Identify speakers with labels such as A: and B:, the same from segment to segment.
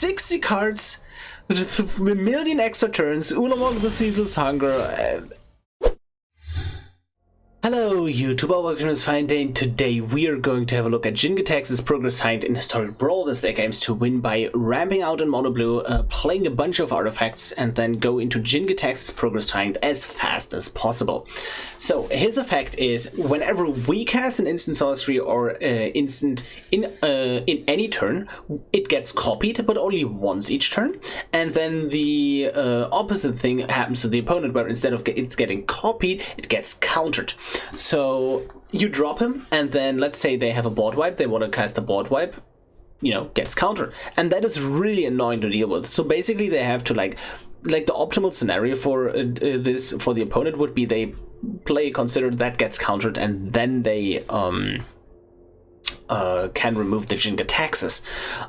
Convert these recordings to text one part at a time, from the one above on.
A: 60 cards, with a million extra turns, Ulamog the Ceaseless Hunger. Hello YouTube, welcome to MTGA Day, and today we are going to have a look at Jin-Gitaxias' Progress Find in Historic Brawl. This deck aims to win by ramping out in mono blue, playing a bunch of artifacts, and then go into Jin-Gitaxias' Progress Find as fast as possible. So his effect is whenever we cast an instant sorcery or instant in any turn, it gets copied, but only once each turn. And then the opposite thing happens to the opponent, where instead of it's getting copied, it gets countered. So you drop him, and then let's say they have a board wipe, they want to cast a board wipe, gets countered. And that is really annoying to deal with. So basically they have to like the optimal scenario for this for the opponent would be they play consider that gets countered, and then they can remove the Jin-Gitaxias.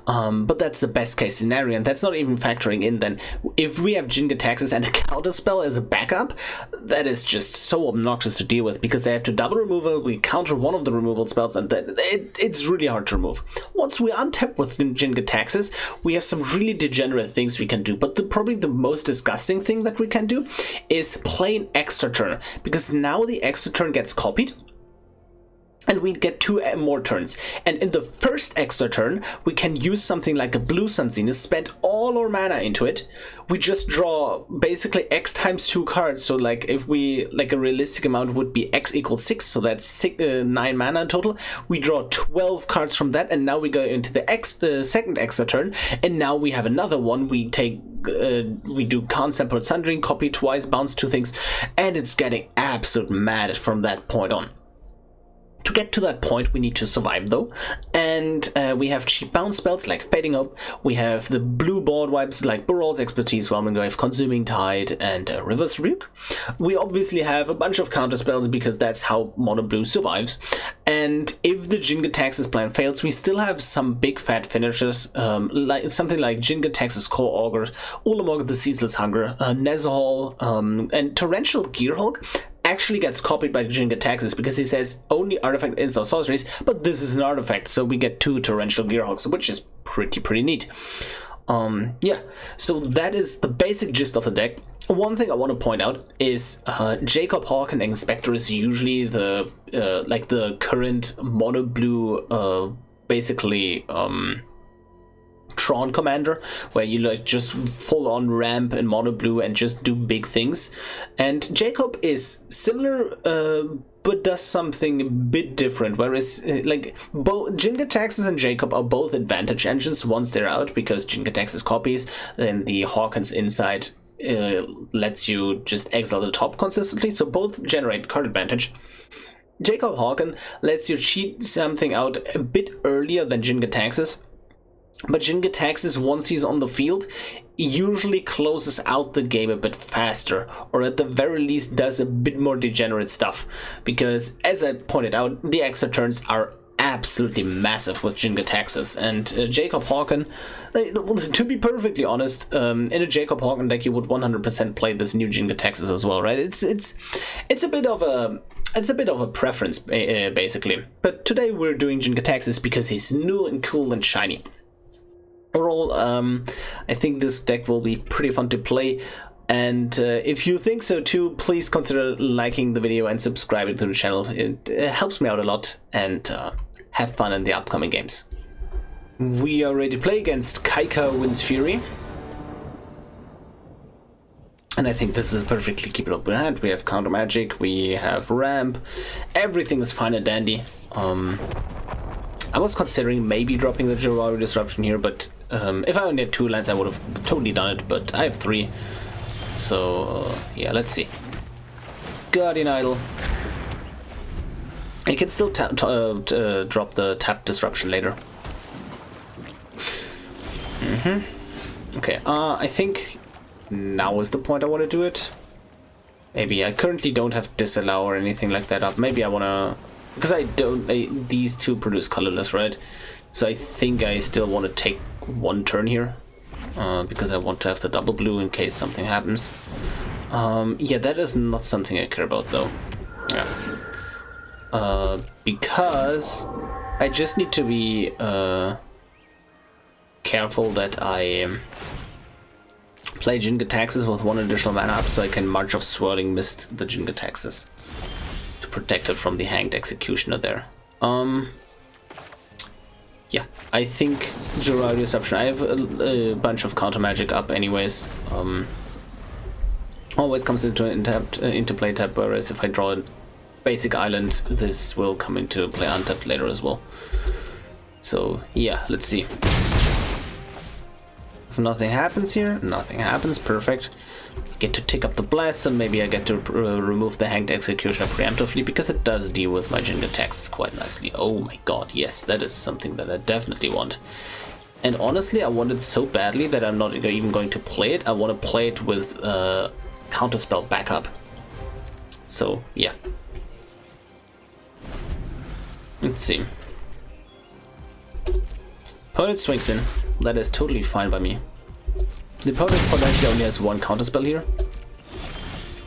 A: But that's the best case scenario, and that's not even factoring in then if we have Jin-Gitaxias and a counter spell as a backup. That is just so obnoxious to deal with, because they have to double removal, we counter one of the removal spells, and it's really hard to remove. Once we untap with Jin-Gitaxias, we have some really degenerate things we can do, but probably the most disgusting thing that we can do is play an extra turn, because now the extra turn gets copied, and we get 2 more turns. And in the first extra turn, we can use something like a blue Sunziness, spend all our mana into it. We just draw basically X times 2 cards. So like if we, like a realistic amount would be X equals 6, so that's 9 mana in total. We draw 12 cards from that, and now we go into the second extra turn, and now we have another one. We take we do Karn, Temporal, Sundering, copy twice, bounce 2 things, and it's getting absolute mad from that point on. To get to that point, we need to survive though, and we have cheap bounce spells like Fading Hope, we have the blue board wipes like Brawl's Expertise, Whelming Wave, Consuming Tide, and Reverse Rebuke. We obviously have a bunch of counter spells because that's how mono blue survives, and if the Jin-Gitaxias plan fails, we still have some big fat finishers, like something like Jin-Gitaxias Core Augur, Ulamog the Ceaseless Hunger, Nezahal, and Torrential Gearhulk actually gets copied by Jin-Gitaxias because he says only artifact instant sorceries, but this is an artifact, so we get 2 Torrential Gearhulks, which is pretty neat. Yeah, so that is the basic gist of the deck. One thing I want to point out is Jacob, Hauken, and Inspector is usually the like the current mono blue basically Tron commander, where you like just full on ramp in mono blue and just do big things. And Jacob is similar but does something a bit different, whereas like both Jin-Gitaxias and Jacob are both advantage engines once they're out, because Jin-Gitaxias copies, then the Hawkins inside lets you just exile the top consistently, so both generate card advantage. Jacob Hawken lets you cheat something out a bit earlier than Jin-Gitaxias, but Jin-Gitaxias, once he's on the field, usually closes out the game a bit faster, or at the very least does a bit more degenerate stuff, because as I pointed out, the extra turns are absolutely massive with Jin-Gitaxias. And Jacob Hawken, to be perfectly honest, in a Jacob Hawken deck you would 100% play this new Jin-Gitaxias as well, right? It's a bit of a preference basically, but today we're doing Jin-Gitaxias because he's new and cool and shiny. Overall, I think this deck will be pretty fun to play, and if you think so too, please consider liking the video and subscribing to the channel. It helps me out a lot, and have fun in the upcoming games. We are ready to play against Kaika Wins Fury, and I think this is perfectly keepable with hand. We have counter magic, we have ramp, everything is fine and dandy. I was considering maybe dropping the Jawari Disruption here, but if I only had 2 lands I would have totally done it, but I have 3. So yeah, let's see. Guardian Idol. I can still drop the tap Disruption later. Okay, I think now is the point I want to do it. Maybe I currently don't have Disallow or anything like that up. Maybe I want to... because I don't... these 2 produce colorless, right? So I think I still want to take 1 turn here. Because I want to have the double blue in case something happens. Yeah, that is not something I care about though. Yeah. Because I just need to be careful that I play Jin-Gitaxias with 1 additional mana up so I can March of Swirling Mist the Jin-Gitaxias to protect it from the Hanged Executioner there. Yeah, I think Gerardius option. I have a bunch of counter magic up anyways. Always comes into play tapped, whereas if I draw a basic island, this will come into play untapped later as well. So yeah, let's see. If nothing happens here, nothing happens, perfect. Get to tick up the blast, and maybe I get to remove the Hanged Executioner preemptively, because it does deal with my Jin-Gitaxias quite nicely. Oh my god, yes, that is something that I definitely want. And honestly, I want it so badly that I'm not even going to play it. I want to play it with Counterspell backup. So, yeah. Let's see. Opponent swings in. That is totally fine by me. The opponent potentially only has 1 counterspell here.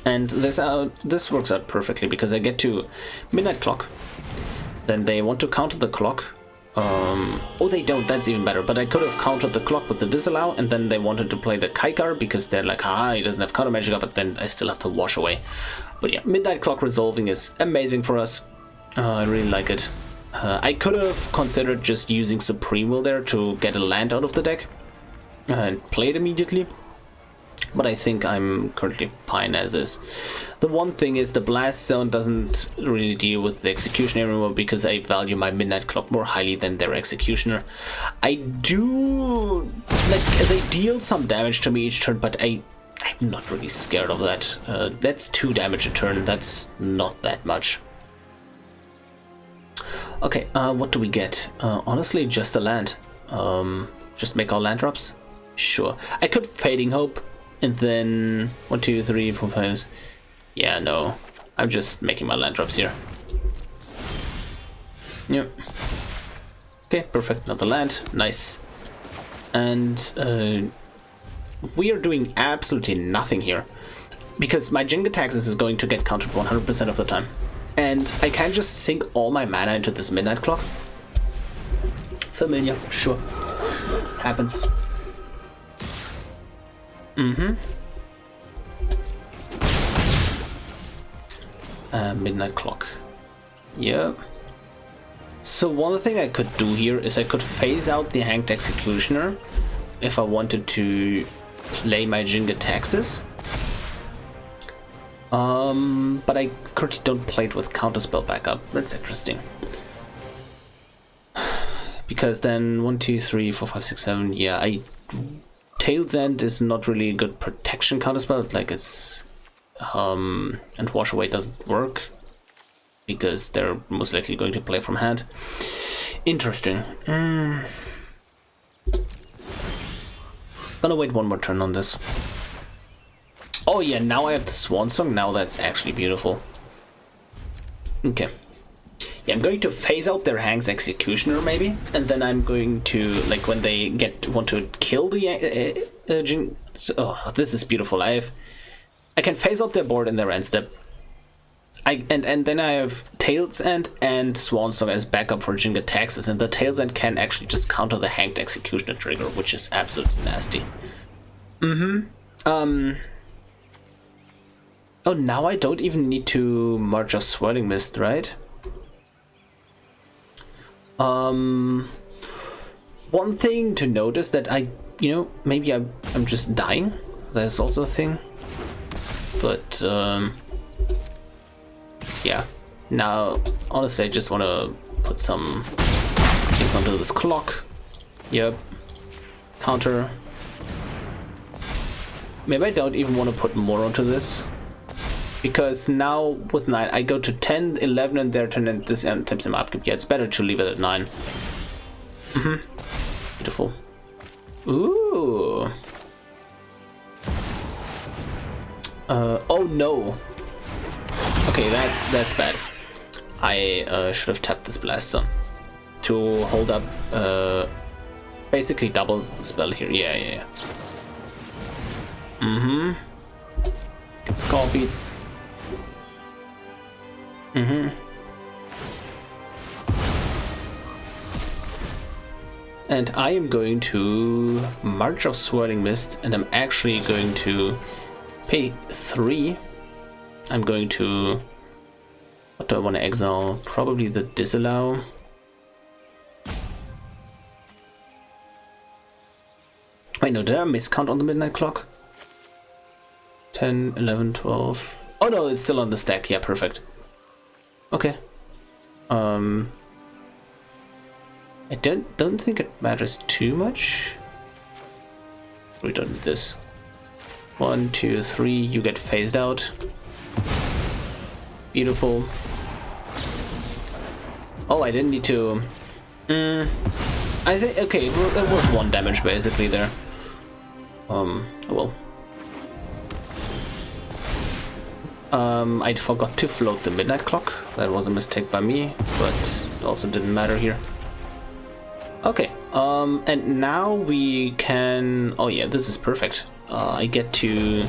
A: And this works out perfectly because I get to Midnight Clock. Then they want to counter the clock. Oh, they don't, that's even better. But I could have countered the clock with the Disallow, and then they wanted to play the Kaikar because they're like, he doesn't have counter magic up, but then I still have to wash away. But yeah, Midnight Clock resolving is amazing for us. I really like it. I could have considered just using Supreme Will there to get a land out of the deck and play it immediately, but I think I'm currently fine as is. The one thing is the Blast Zone doesn't really deal with the Executioner anymore because I value my Midnight Clock more highly than their Executioner. I do, like, they deal some damage to me each turn, but I'm not really scared of that. That's 2 damage a turn, that's not that much. Okay, what do we get? Honestly, just a land. Just make all land drops? Sure. I could Fading Hope, and then 1, 2, 3, 4, 5. Yeah, no. I'm just making my land drops here. Yep. Okay, perfect. Another land. Nice. And we are doing absolutely nothing here, because my Jin-Gitaxias is going to get countered 100% of the time. And I can't just sink all my mana into this Midnight Clock. Familiar, sure. Happens. Midnight Clock. Yep. So one thing I could do here is I could phase out the Hanged Executioner if I wanted to play my Jin-Gitaxias. But I currently don't play it with Counterspell backup. That's interesting. Because then 1, 2, 3, 4, 5, 6, 7. Yeah, Tail's End is not really a good protection counterspell. Like it's and Wash Away doesn't work because they're most likely going to play from hand. Interesting. Gonna wait 1 more turn on this. Oh yeah, now I have the Swan Song. Now that's actually beautiful. Okay. Yeah, I'm going to phase out their Hanged Executioner maybe, and then I'm going to, like, when they want to kill the Jin. Oh, this is beautiful. I can phase out their board in their end step. And then I have Tail's End and Swan Song as backup for Jin-Gitaxias, and the Tail's End can actually just counter the Hanged Executioner trigger, which is absolutely nasty. Oh, now I don't even need to March of Swirling Mist, right? One thing to notice that maybe I'm just dying. There's also a thing. But, yeah. Now, honestly, I just want to put some things onto this clock. Yep. Counter. Maybe I don't even want to put more onto this. Because now with 9, I go to 10, 11 in their turn, and this tempts him up. Yeah, it's better to leave it at 9. Beautiful. Ooh. Oh no. Okay, that's bad. I should have tapped this Blast Zone to hold up basically double spell here. Yeah. It's copied. And I am going to March of Swirling Mist, and I'm actually going to pay 3. I'm going to... What do I want to exile? Probably the Disallow. Wait, no, did I miscount on the Midnight Clock? 10, 11, 12... Oh no, it's still on the stack. Yeah, perfect. Okay. I don't think it matters too much. We don't need this. 1, 2, 3, you get phased out. Beautiful. Oh, I didn't need to... I think... Okay, well, it was 1 damage basically there. Well. I forgot to float the Midnight Clock. That was a mistake by me, but it also didn't matter here. Okay, and now we can... Oh yeah, this is perfect. I get to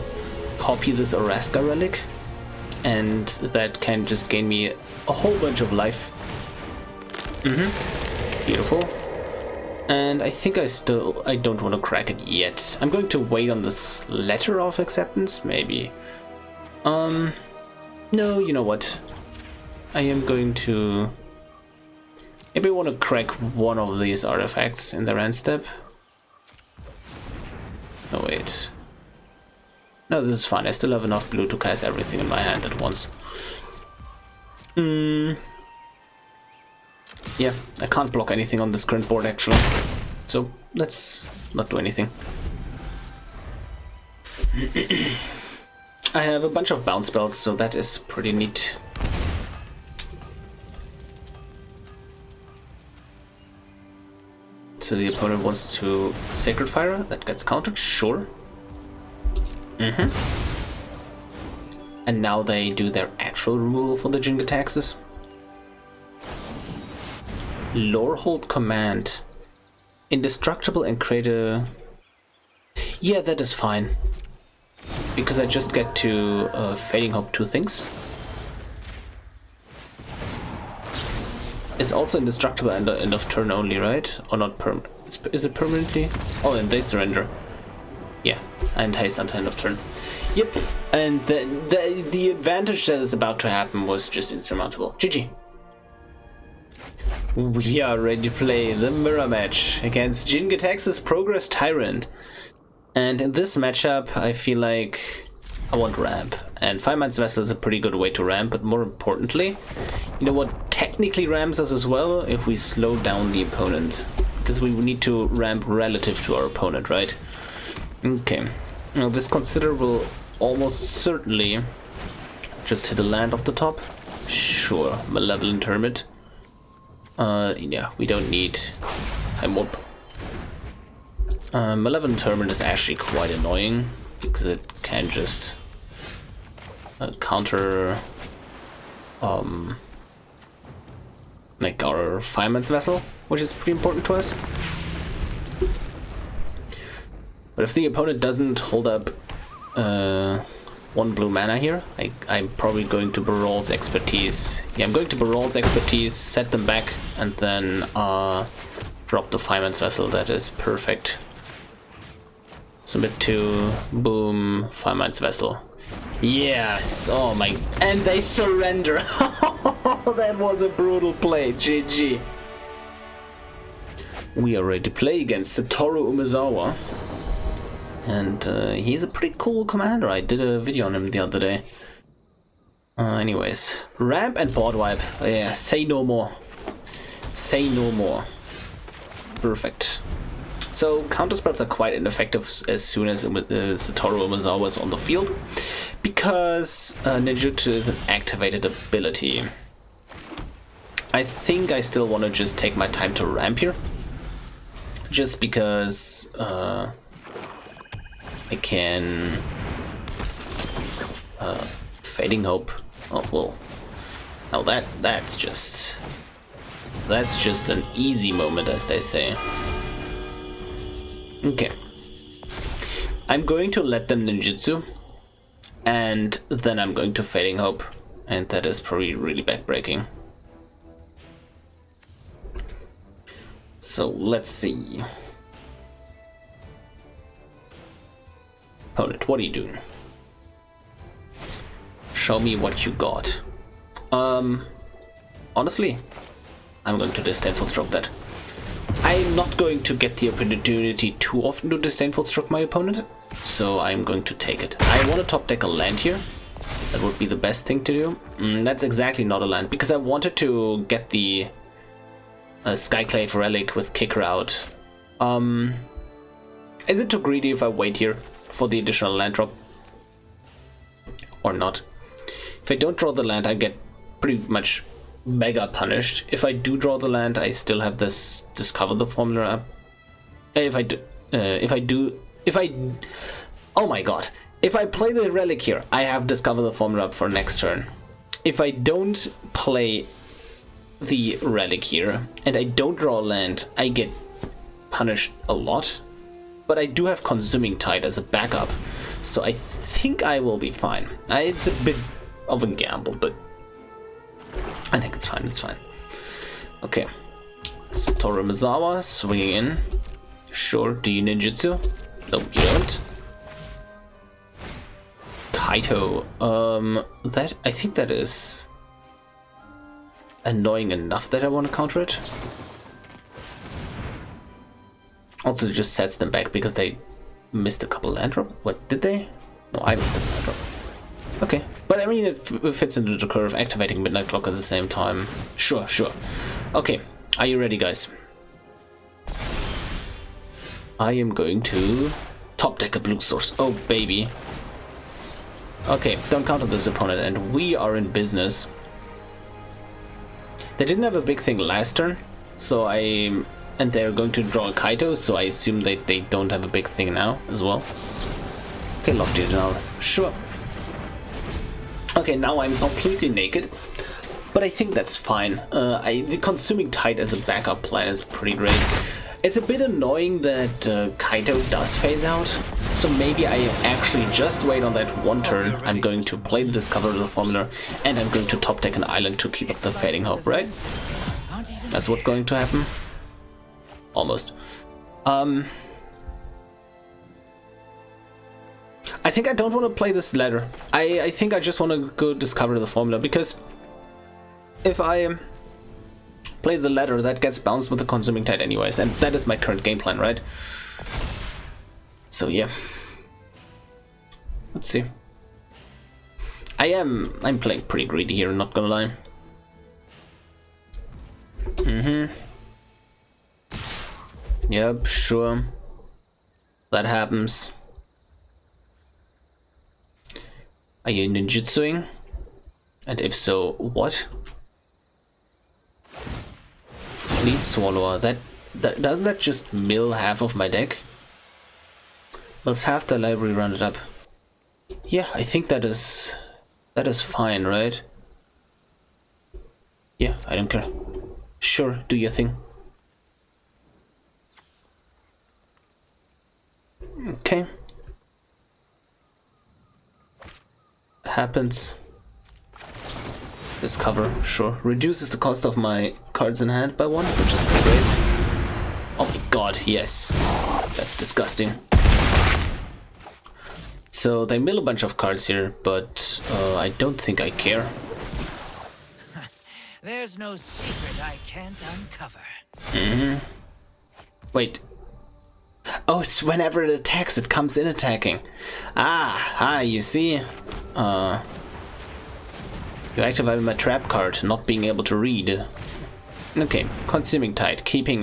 A: copy this Orazca Relic, and that can just gain me a whole bunch of life. Beautiful. And I think I don't want to crack it yet. I'm going to wait on this letter of acceptance, maybe. No, you know what? I am going to... Maybe I want to crack one of these artifacts in the end step. No, wait. No, this is fine. I still have enough blue to cast everything in my hand at once. Yeah, I can't block anything on this current board actually. So let's not do anything. I have a bunch of bounce spells, so that is pretty neat. So the opponent wants to Sacred Fire, that gets countered, sure. And now they do their actual removal for the Jin-Gitaxias. Lorehold Command. Indestructible and create a... Yeah, that is fine. Because I just get to Fading Hope 2 things. It's also indestructible and end of turn only, right? Or not permanent? Is it permanently? Oh, and they surrender. Yeah, and haste until end of turn. Yep, and the advantage that is about to happen was just insurmountable. GG. We are ready to play the mirror match against Jin-Gitaxias Progress Tyrant. And in this matchup, I feel like I want ramp. And Firemind Vessel is a pretty good way to ramp, but more importantly, you know what technically ramps us as well? If we slow down the opponent. Because we need to ramp relative to our opponent, right? Okay. Now this Consider will almost certainly just hit a land off the top. Sure, Malevolent Hermit. Yeah, we don't need Time Warp. Malevolent Hermit is actually quite annoying because it can just counter like our Firemind's Vessel, which is pretty important to us. But if the opponent doesn't hold up 1 blue mana here, I'm probably going to Brawl's Expertise. Yeah, I'm going to Brawl's Expertise, set them back, and then drop the Firemind's Vessel. That is perfect. Submit to, boom, Firemind's Vessel. Yes! Oh my... And they surrender! That was a brutal play, GG. We are ready to play against Satoru Umezawa. And he's a pretty cool commander. I did a video on him the other day. Anyways, ramp and board wipe. Yeah, say no more. Say no more. Perfect. So counterspells are quite ineffective as soon as Satoru Umezawa is on the field, because Ninjutsu is an activated ability. I think I still want to just take my time to ramp here, just because I can Fading Hope. Oh well. Now that's just an easy moment, as they say. Okay. I'm going to let them ninjutsu, and then I'm going to Fading Hope, and that is probably really backbreaking. So let's see. Opponent, what are you doing? Show me what you got. Honestly, I'm going to disdainful stroke that. I'm not going to get the opportunity too often to disdainful stroke my opponent, so I'm going to take it. I want to top deck a land here. That would be the best thing to do. That's exactly not a land, because I wanted to get the Skyclave Relic with Kicker out. Is it too greedy if I wait here for the additional land drop? Or not? If I don't draw the land, I get pretty much mega punished. If I do draw the land, I still have this discover the formula up. Oh my god. If I play the relic here, I have discover the formula up for next turn. If I don't play the relic here and I don't draw a land, I get punished a lot. But I do have Consuming Tide as a backup, so I think I will be fine. It's a bit of a gamble, but I think it's fine, it's fine. Okay, Satoru Mizawa swinging in. Sure, do you ninjutsu? Nope, you don't. Kaito, that, I think that is annoying enough that I want to counter it. Also, it just sets them back because they missed a couple land drop. What, did they? No, I missed a land drop. Okay, but I mean, it fits into the curve, activating Midnight Clock at the same time. Sure, sure. Okay, are you ready, guys? I am going to top deck a blue source. Oh, baby. Okay, don't counter this opponent, and we are in business. They didn't have a big thing last turn, so and they're going to draw a Kaito, so I assume that they don't have a big thing now as well. Okay, Lofty now. Sure. Okay, now I'm completely naked, but I think that's fine. The Consuming Tide as a backup plan is pretty great. It's a bit annoying that Kaito does phase out, so maybe I actually just wait on that one turn. I'm going to play the Discover the Formula, and I'm going to top deck an island to keep up the Fading Hope, right? That's what's going to happen. Almost. I think I don't want to play this ladder. I think I just want to go discover the formula, because if I play the ladder, that gets bounced with the Consuming Tide anyways, and that is my current game plan, right? So yeah. Let's see. I'm playing pretty greedy here, not gonna lie. Yep, sure. That happens. Are you ninjutsuing? And if so, what? Fleet Swallower. That doesn't that just mill half of my deck? Let's have the library run it up. Yeah, I think that is fine, right? Yeah, I don't care. Sure, do your thing. Okay. Happens. Discover, sure. Reduces the cost of my cards in hand by 1, which is pretty great. Oh my god, yes. That's disgusting. So they mill a bunch of cards here, but I don't think I care.
B: There's no secret I can't uncover.
A: Wait. Oh, it's whenever it attacks, it comes in attacking. You see? You activated my trap card, not being able to read. Okay, Consuming Tide, keeping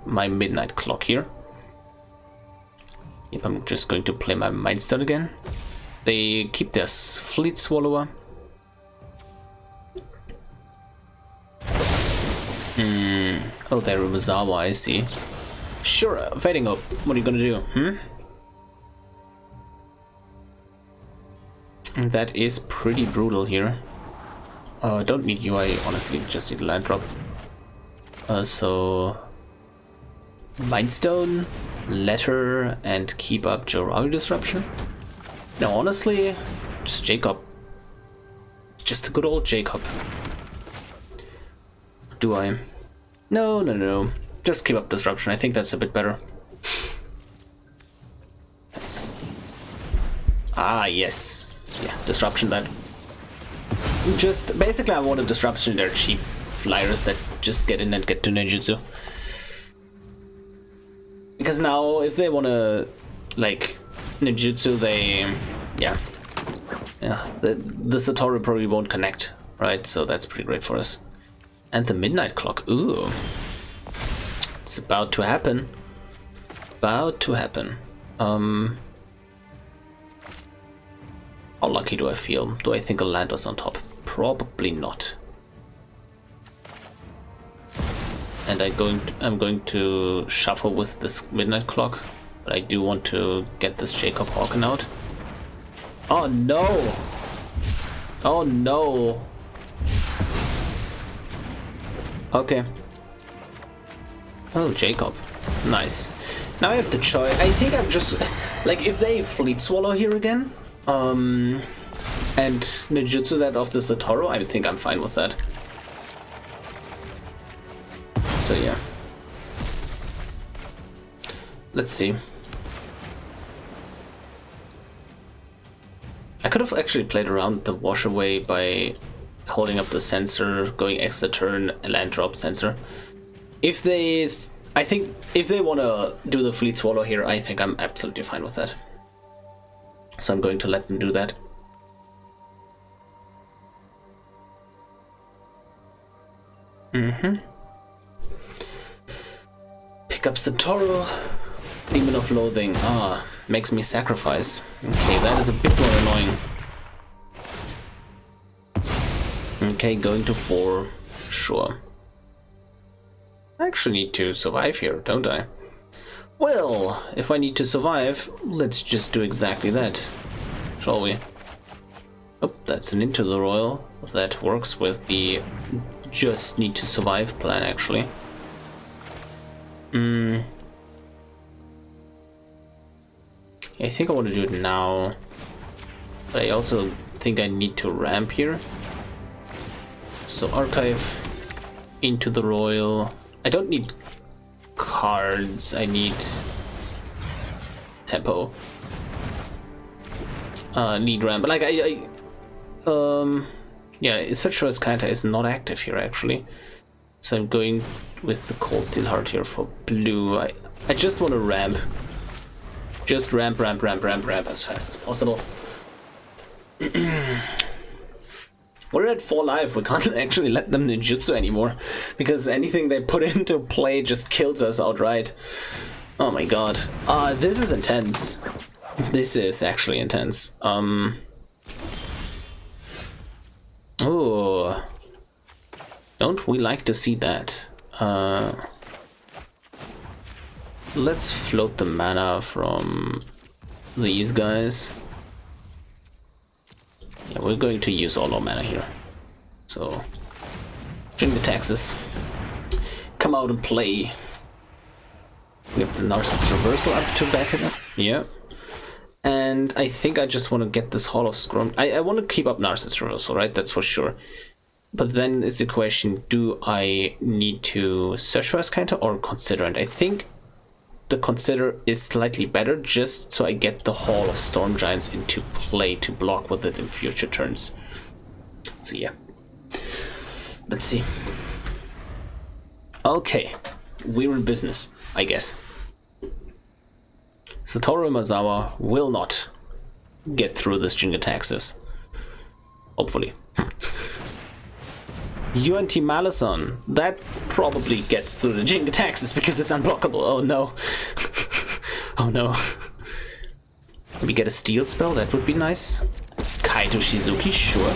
A: my Midnight Clock here. Yep, I'm just going to play my Mindstone again. They keep their Fleet Swallower. Oh, they're Umezawa, I see. Sure, Fading Hope. What are you gonna do? That is pretty brutal here. I don't need you, I honestly just need a land drop. So Mindstone, Letter, and keep up Joraru Disruption. No, honestly, just Jacob. Just a good old Jacob. Do I? No. just keep up Disruption. I think that's a bit better. Ah, yes. Yeah, Disruption that. Just, basically I want a Disruption. They're cheap flyers that just get in and get to ninjutsu. Because now, if they want to, like, ninjutsu, they, yeah, the Satoru probably won't connect, right? So that's pretty great for us. And the Midnight Clock, ooh, it's about to happen. About to happen. How lucky do I feel? Do I think a land was on top? Probably not. And I'm going to shuffle with this Midnight Clock, but I do want to get this Jacob Hauken out. Oh no! Oh no! Okay. Oh, Jacob. Nice. Now I have the choice. I think I'm just like, if they Fleet Swallow here again, and ninjutsu that off the Satoru, I think I'm fine with that. So yeah, let's see. I could have actually played around the wash away by holding up the sensor, going extra turn, land drop sensor. If they, I think if they want to do the Fleet Swallow here, I think I'm absolutely fine with that. So I'm going to let them do that. Pick up Satoru. Demon of Loathing. Ah, makes me sacrifice. Okay, that is a bit more annoying. Okay, going to 4. Sure. I actually need to survive here, don't I? Well, if I need to survive, let's just do exactly that. Shall we? Oh, that's an Into the Royal. That works with the just need to survive plan, actually. I think I want to do it now, but I also think I need to ramp here. So Archive, Into the Royal. I don't need cards, I need tempo. Need ramp, but like yeah, Search for Azcanta is not active here actually. So I'm going with the Coldsteel Heart here for blue. I just want to ramp. Just ramp as fast as possible. We're at 4 life, we can't actually let them ninjutsu anymore, because anything they put into play just kills us outright. Oh my god. This is intense. This is actually intense. Oh, don't we like to see that? Let's float the mana from these guys. Yeah, we're going to use all our mana here. So, Jin-Gitaxias, come out and play. We have the Narcissus Reversal up to back it up. Yeah. And I think I just want to get this Hall of Scrum. I want to keep up Narcissus Reversal, right? That's for sure. But then is the question, do I need to search for Azcanta or consider? And I think the consider is slightly better, just so I get the Hall of Storm Giants into play to block with it in future turns. So yeah. Let's see. Okay. We're in business, I guess. Satoru Mazawa will not get through this Jin-Gitaxias. Hopefully. UNT Malison, that probably gets through the Jin-Gitaxias because it's unblockable. Oh no. Oh no. Maybe get a steal spell, that would be nice. Kaito Shizuki, sure.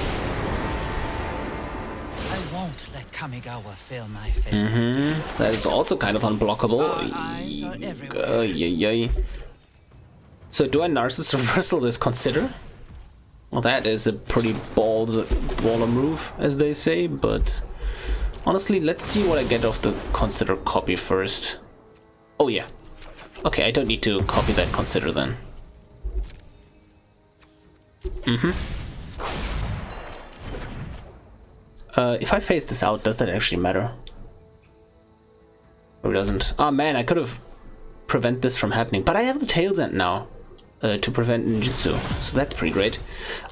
B: I won't let Kamigawa fill my face.
A: That is also kind of unblockable.
B: Eyes are everywhere.
A: Yay. So do I Narcissus Reversal this consider? Well, that is a pretty baller move, as they say, but honestly, let's see what I get off the consider copy first. Oh yeah. Okay, I don't need to copy that consider then. If I phase this out, does that actually matter? Or doesn't. Oh man, I could have prevent this from happening, but I have the Tail's End now to prevent ninjutsu, so that's pretty great.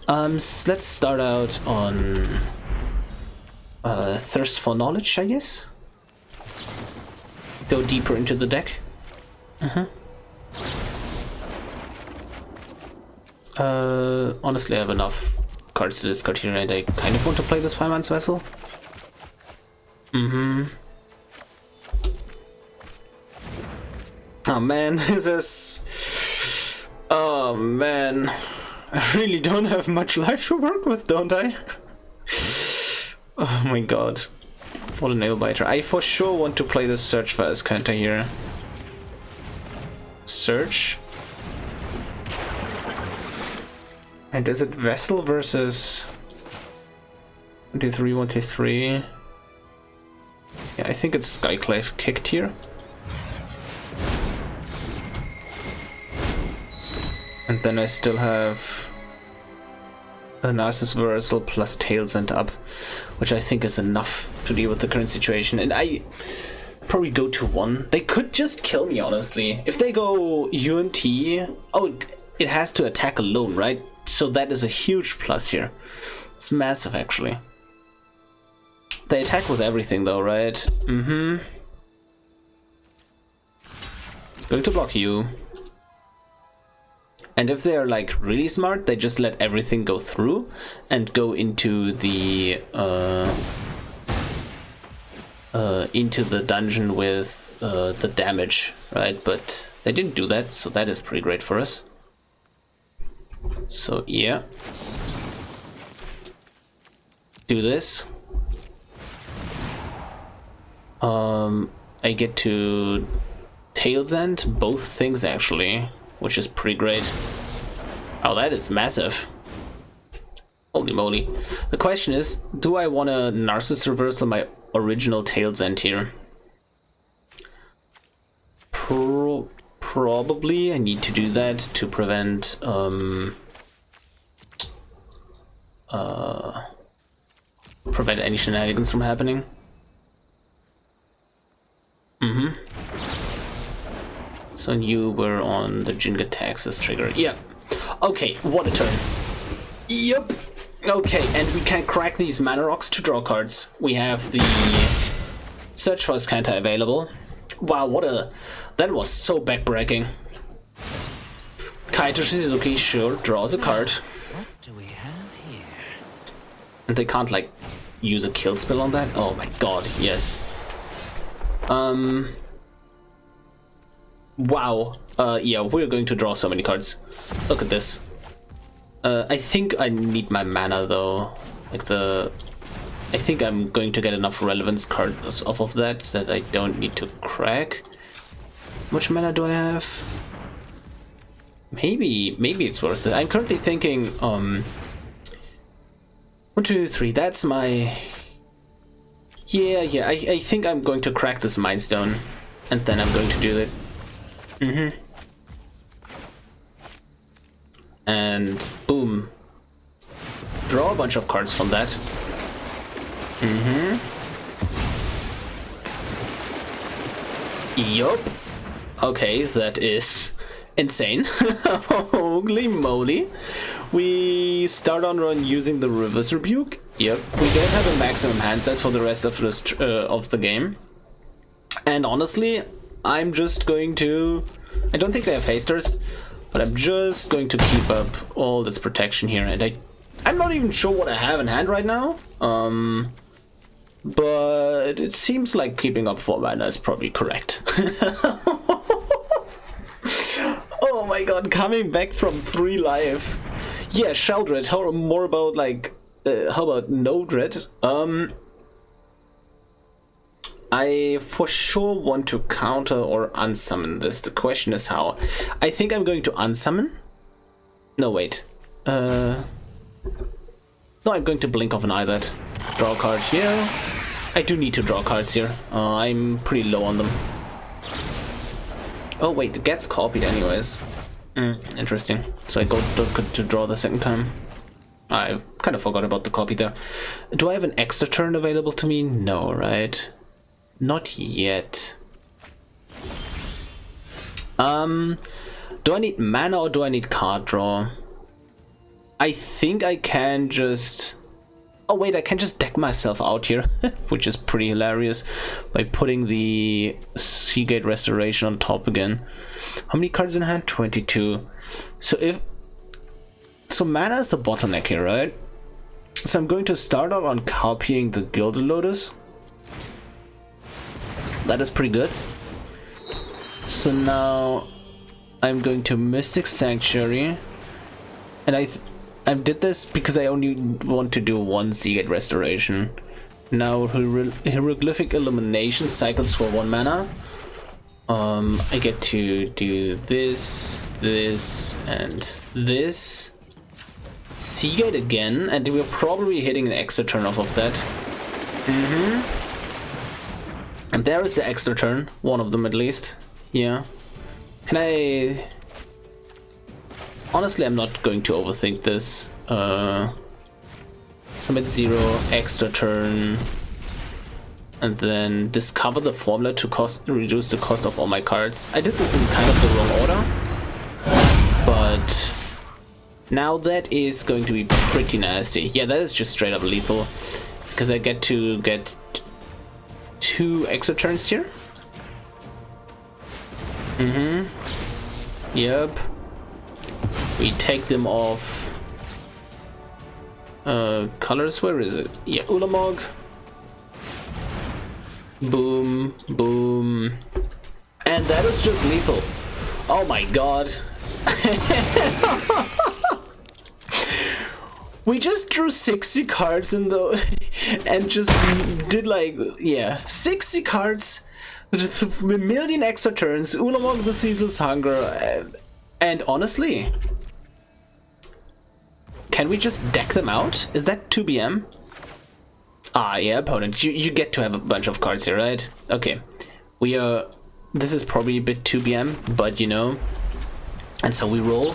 A: Let's start out on Thirst for Knowledge, I guess. Go deeper into the deck. Honestly, I have enough cards to discard here, and I kind of want to play this Firemind Vessel. Oh man, this is... Oh man, I really don't have much life to work with, don't I? Oh my god, what a nail biter. I for sure want to play this Search for Azcanta here. Search. And is it Vessel versus 1-2-3, 1-2-3? Yeah, I think it's Skyclave kicked here. And then I still have a Narcissus Vessel plus Tail's End up, which I think is enough to deal with the current situation. And I probably go to 1. They could just kill me, honestly. If they go UNT... Oh, it has to attack alone, right? So that is a huge plus here. It's massive, actually. They attack with everything, though, right? Going to block you. And if they're like really smart, they just let everything go through and go into the dungeon with the damage, right? But they didn't do that, so that is pretty great for us. So yeah, do this. I get to Tail's End, both things actually, which is pretty great. Oh, that is massive. Holy moly. The question is, do I want to Narcissus Reversal my original Tail's End here? Probably I need to do that to prevent any shenanigans from happening. So you were on the Jin-Gitaxias trigger. Yeah. Okay, what a turn. Yep. Okay, and we can crack these mana rocks to draw cards. We have the Search for Azcanta available. Wow, what a... That was so backbreaking. Kaito Shizuki sure draws a card.
B: What do we have here?
A: And they can't, like, use a kill spell on that? Oh my god, yes. Wow. Yeah, we're going to draw so many cards. Look at this. I think I need my mana though. Like I think I'm going to get enough relevance cards off of that I don't need to crack. How much mana do I have? Maybe it's worth it. I'm currently thinking 1, 2, 3, that's my... Yeah, I think I'm going to crack this Mind Stone. And then I'm going to do it. And boom. Draw a bunch of cards from that. Yup. Okay, that is insane. Holy moly. We start on run using the Reverse Rebuke. Yep. We don't have a maximum hand size for the rest of the game. And honestly, I'm just going to... I don't think they have hasters, but I'm just going to keep up all this protection here. And I'm not even sure what I have in hand right now. But it seems like keeping up 4 mana is probably correct. Oh my god, coming back from 3 life. Yeah, Sheldred, how more about like... how about no dread? I for sure want to counter or unsummon this. The question is how. I think I'm going to unsummon. No, wait. No, I'm going to blink off an eye that. Draw a card here. I do need to draw cards here. I'm pretty low on them. Oh wait, it gets copied anyways. Interesting. So I go to draw the second time. I kind of forgot about the copy there. Do I have an extra turn available to me? No, right? Not yet. Do I need mana or do I need card draw? I think I can just... Oh wait, I can just deck myself out here, which is pretty hilarious, by putting the Seagate Restoration on top again. How many cards in hand? 22. So mana is the bottleneck here, right? So I'm going to start out on copying the Gilded Lotus. That is pretty good. So now I'm going to Mystic Sanctuary, and I did this because I only want to do one Seagate Restoration. Now Hieroglyphic Illumination cycles for 1 mana. I get to do this, and this. Seagate again, and we're probably hitting an extra turn off of that. And there is the extra turn, one of them at least. Yeah. Can I... Honestly, I'm not going to overthink this. Submit 0, extra turn, and then discover the formula to reduce the cost of all my cards. I did this in kind of the wrong order, but now that is going to be pretty nasty. Yeah, that is just straight up lethal, because I get to get 2 extra turns here. Yep. We take them off. Colors, where is it? Yeah, Ulamog. Boom, boom. And that is just lethal. Oh my god. We just drew 60 cards in the... and just did like, yeah, 60 cards, a million extra turns, Ulamog the Ceaseless Hunger, and honestly... Can we just deck them out? Is that 2BM? Ah, yeah, opponent. You get to have a bunch of cards here, right? Okay. We are... This is probably a bit 2BM, but you know... And so we roll.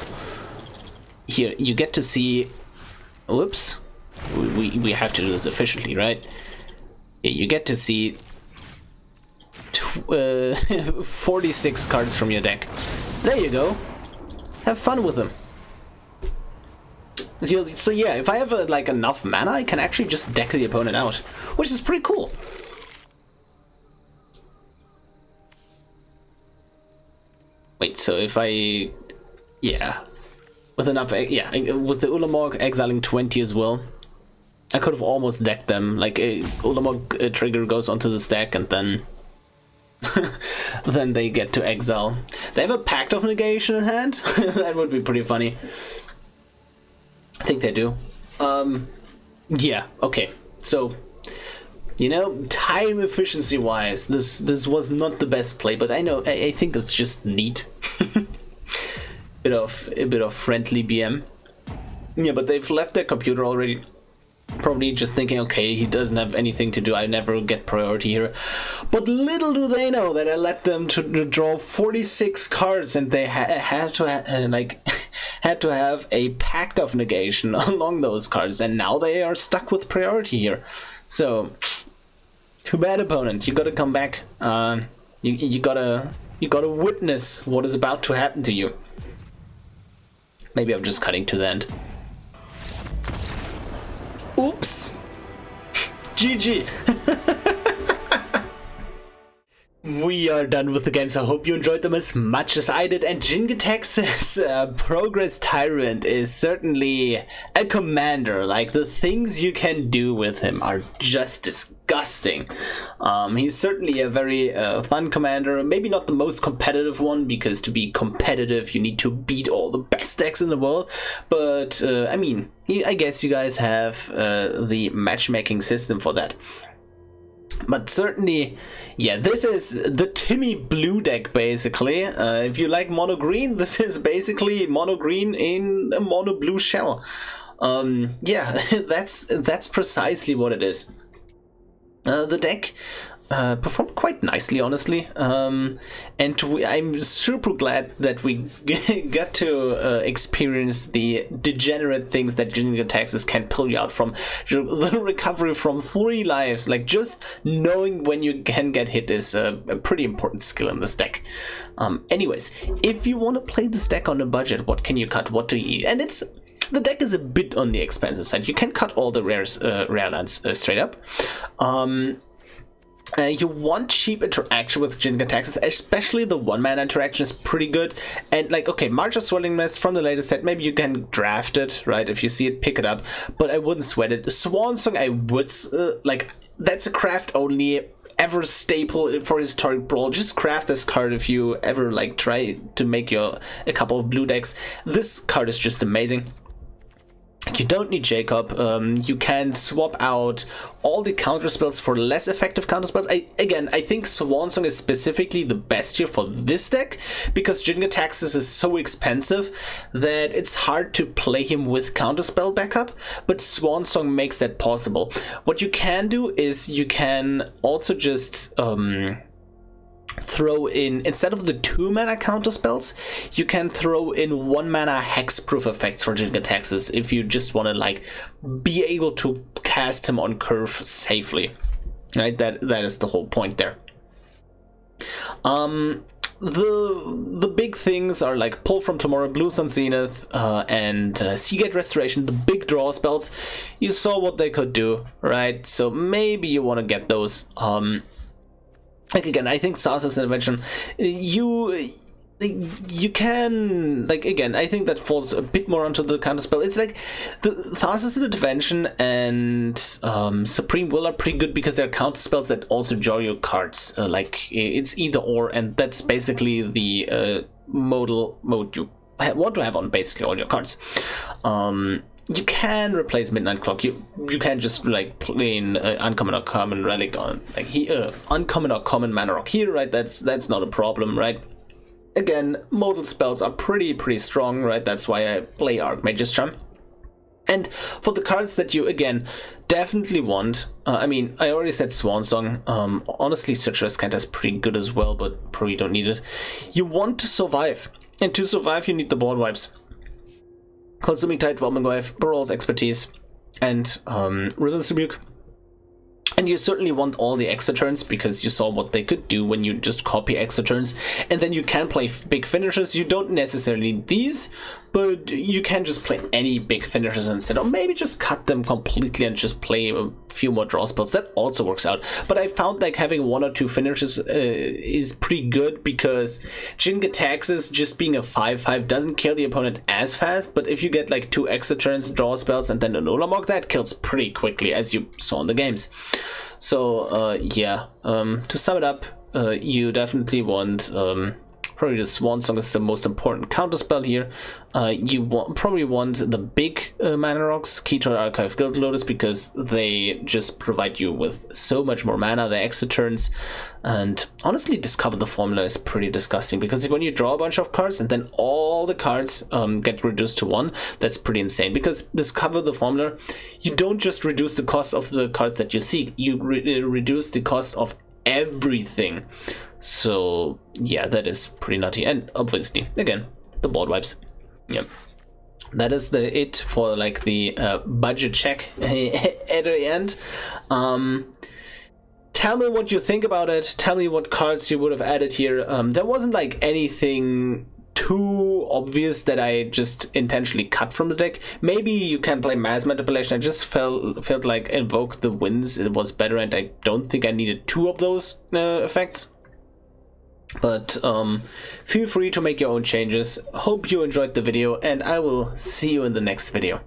A: Here, you get to see... Whoops. We have to do this efficiently, right? You get to see... 46 cards from your deck. There you go. Have fun with them. So yeah, if I have like enough mana, I can actually just deck the opponent out, which is pretty cool. Wait, so if I, yeah, with enough, yeah, with the Ulamog exiling 20 as well, I could have almost decked them. Like a Ulamog trigger goes onto the stack, and then then they get to exile. They have a Pact of Negation in hand. That would be pretty funny. I think they do. Yeah, okay. So, you know, time efficiency wise, this was not the best play, but I know I think it's just neat. a bit of friendly BM. Yeah, but they've left their computer already. Probably just thinking, okay, he doesn't have anything to do, I never get priority here. But little do they know that I let them to draw 46 cards, and they had to had to have a Pact of Negation along those cards, and now they are stuck with priority here. So, too bad, opponent. You gotta come back. You gotta witness what is about to happen to you. Maybe I'm just cutting to the end. Oops. GG. We are done with the games. I hope you enjoyed them as much as I did. And Jin-Gitaxias Progress Tyrant is certainly a commander. Like, the things you can do with him are just disgusting. He's certainly a very fun commander. Maybe not the most competitive one, because to be competitive you need to beat all the best decks in the world. But I mean, I guess you guys have the matchmaking system for that. But certainly, yeah, this is the Timmy blue deck, basically. If you like mono green, this is basically mono green in a mono blue shell. Yeah, that's precisely what it is. The deck performed quite nicely, honestly. And I'm super glad that we got to experience the degenerate things that Jin-Gitaxias can pull you out from. The recovery from 3 lives, like just knowing when you can get hit is a pretty important skill in this deck. Anyways, if you want to play this deck on a budget, what can you cut? What do you eat? And the deck is a bit on the expensive side. You can cut all the rare lands straight up. You want cheap interaction with Jin-Gitaxias, especially the 1-mana interaction is pretty good. And like, okay, March of Swelling Mist from the latest set, maybe you can draft it, right? If you see it, pick it up, but I wouldn't sweat it. Swan Song, I would, like, that's a craft only, ever staple for historic Brawl. Just craft this card if you ever like try to make a couple of blue decks. This card is just amazing. You don't need Jacob. You can swap out all the counter spells for less effective counter spells. I think Swan Song is specifically the best here for this deck because Jin-Gitaxias is so expensive that it's hard to play him with counter spell backup, but Swan Song makes that possible. What you can do is you can also just throw in, instead of the 2-mana counter spells, you can throw in 1-mana hexproof effects for Jin-Gitaxias if you just want to like be able to cast him on curve safely, right? That is the whole point there. The big things are like Pull from Tomorrow, Blue Sun Zenith, and Seagate Restoration, the big draw spells. You saw what they could do, right? So maybe you want to get those. Like again, I think Thassa's Intervention, you can, like, again, I think that falls a bit more onto the counterspell. It's like the Thassa's Intervention and Supreme Will are pretty good because they're counterspells that also draw your cards. Like it's either or, and that's basically the mode you want to have on basically all your cards. You can replace Midnight Clock. You can just like plain uncommon or common relic on like uncommon or common mana rock here, right? That's not a problem, right? Again, modal spells are pretty strong, right? That's why I play Archmage's Charm. And for the cards that you again definitely want, I mean, I already said Swan Song. Honestly, Search for Azcanta is pretty good as well, but probably don't need it. You want to survive, and to survive, you need the board wipes. Consuming Tide, Whelming Wave, Brawl's Expertise, and Riddle's Rebuke. And you certainly want all the extra turns because you saw what they could do when you just copy extra turns. And then you can play big finishers. You don't necessarily need these, but you can just play any big finishers instead. Or maybe just cut them completely and just play a few more draw spells. That also works out. But I found like having 1 or 2 finishers is pretty good because Jin-Gitaxias just being a 5/5 doesn't kill the opponent as fast. But if you get like 2 extra turns, draw spells, and then an Olamog, that kills pretty quickly, as you saw in the games. So yeah, to sum it up, you definitely want probably the Swan Song is the most important counterspell here. You probably want the big mana rocks, Hedron Archive, Gilded Lotus, because they just provide you with so much more mana, the extra turns. And honestly, Discover the Formula is pretty disgusting because when you draw a bunch of cards and then all the cards get reduced to 1, that's pretty insane. Because Discover the Formula, you don't just reduce the cost of the cards that you seek, you reduce the cost of everything. So yeah, that is pretty nutty. And obviously, again, the board wipes. Yep, that is it for like the budget check at the end. Tell me what you think about it. Tell me what cards you would have added here. There wasn't like anything too obvious that I just intentionally cut from the deck. Maybe you can play Mass Manipulation. I just felt like Invoke the Winds, it was better, and I don't think I needed 2 of those effects. But feel free to make your own changes. Hope you enjoyed the video, and I will see you in the next video.